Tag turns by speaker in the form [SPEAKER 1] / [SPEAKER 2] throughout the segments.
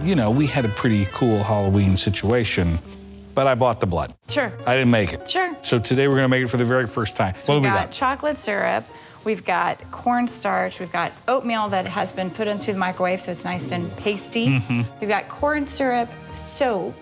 [SPEAKER 1] you know, we had a pretty cool Halloween situation, but I bought the blood.
[SPEAKER 2] Sure.
[SPEAKER 1] I didn't make it.
[SPEAKER 2] Sure.
[SPEAKER 1] So today we're gonna make it for the very first time.
[SPEAKER 2] So
[SPEAKER 1] What do
[SPEAKER 2] we've
[SPEAKER 1] we
[SPEAKER 2] got
[SPEAKER 1] got?
[SPEAKER 2] chocolate syrup, we've got cornstarch, we've got oatmeal that has been put into the microwave so it's nice and pasty. We've got corn syrup, soap,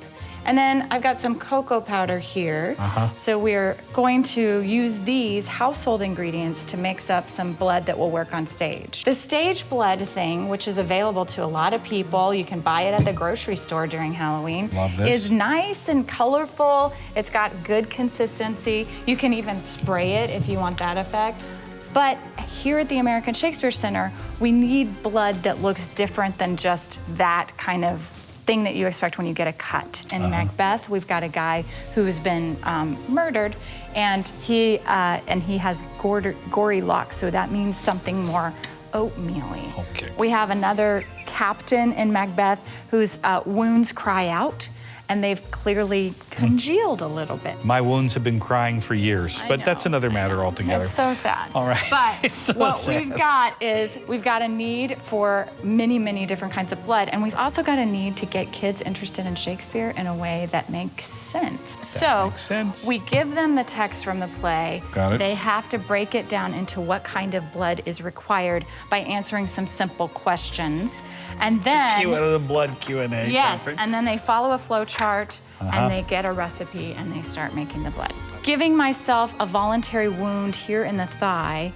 [SPEAKER 2] and then I've got some cocoa powder here. So we're going to use these household ingredients to mix up some blood that will work on stage. The stage blood thing, which is available to a lot of people, you can buy it at the grocery store during Halloween.
[SPEAKER 1] Love this.
[SPEAKER 2] Is nice and colorful. It's got good consistency. You can even spray it if you want that effect. But here at the American Shakespeare Center, we need blood that looks different than just that kind of thing that you expect when you get a cut. In Macbeth, we've got a guy who's been murdered, and he has gory locks, so that means something more oatmeal-y.
[SPEAKER 1] Okay.
[SPEAKER 2] We have another captain in Macbeth whose wounds cry out, and they've clearly congealed a little bit.
[SPEAKER 1] My wounds have been crying for years, but that's another matter altogether.
[SPEAKER 2] It's so sad.
[SPEAKER 1] All right.
[SPEAKER 2] But
[SPEAKER 1] It's so
[SPEAKER 2] what
[SPEAKER 1] sad.
[SPEAKER 2] we've got is we've got a need for many, many different kinds of blood, and we've also got a need to get kids interested in Shakespeare in a way that makes sense.
[SPEAKER 1] makes sense.
[SPEAKER 2] We give them the text from the play.
[SPEAKER 1] Got it.
[SPEAKER 2] They have to break it down into what kind of blood is required by answering some simple questions. And then
[SPEAKER 1] The blood Q&A.
[SPEAKER 2] yes, and then they follow a flow chart
[SPEAKER 1] Uh-huh.
[SPEAKER 2] and they get a recipe and they start making the blood. Giving myself a voluntary wound here in the thigh,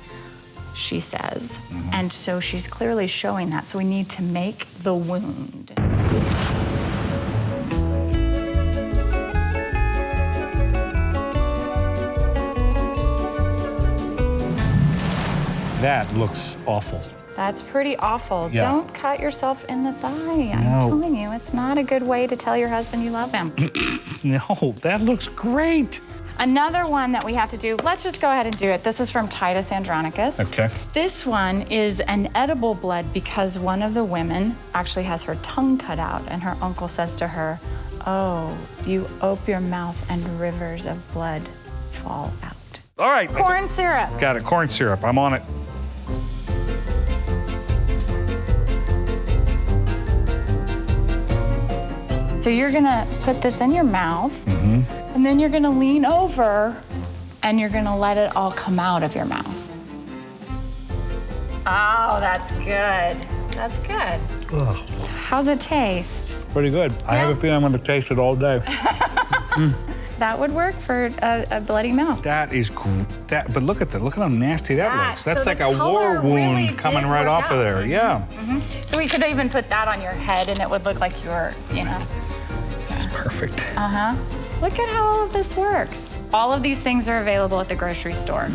[SPEAKER 2] she says.
[SPEAKER 1] Mm-hmm.
[SPEAKER 2] And so she's clearly showing that. So we need to make the wound.
[SPEAKER 1] That looks awful.
[SPEAKER 2] That's pretty awful.
[SPEAKER 1] Yeah.
[SPEAKER 2] Don't cut yourself in the thigh. I'm
[SPEAKER 1] No.
[SPEAKER 2] telling you, it's not a good way to tell your husband you love him.
[SPEAKER 1] No, that looks great.
[SPEAKER 2] Another one that we have to do, let's just go ahead and do it. This is from Titus Andronicus.
[SPEAKER 1] Okay.
[SPEAKER 2] This one is an edible blood because one of the women actually has her tongue cut out, and her uncle says to her, "Oh, you ope your mouth and rivers of blood fall out."
[SPEAKER 1] All right.
[SPEAKER 2] Corn syrup.
[SPEAKER 1] Got it, corn syrup, I'm on it.
[SPEAKER 2] So you're gonna put this in your mouth, and then you're gonna lean over, and you're gonna let it all come out of your mouth. Oh, that's good. That's good.
[SPEAKER 1] Ugh.
[SPEAKER 2] How's it taste?
[SPEAKER 1] Pretty good. I have a feeling I'm gonna taste it all day.
[SPEAKER 2] That would work for a bloody mouth.
[SPEAKER 1] That is that, but look at that. Look at how nasty that looks. That's
[SPEAKER 2] so
[SPEAKER 1] like
[SPEAKER 2] the
[SPEAKER 1] a war
[SPEAKER 2] color
[SPEAKER 1] wound
[SPEAKER 2] really
[SPEAKER 1] coming
[SPEAKER 2] did
[SPEAKER 1] right
[SPEAKER 2] work
[SPEAKER 1] off of
[SPEAKER 2] out.
[SPEAKER 1] there. Yeah.
[SPEAKER 2] So we could even put that on your head, and it would look like you're, you know.
[SPEAKER 1] This is perfect.
[SPEAKER 2] Look at how all of this works. All of these things are available at the grocery store.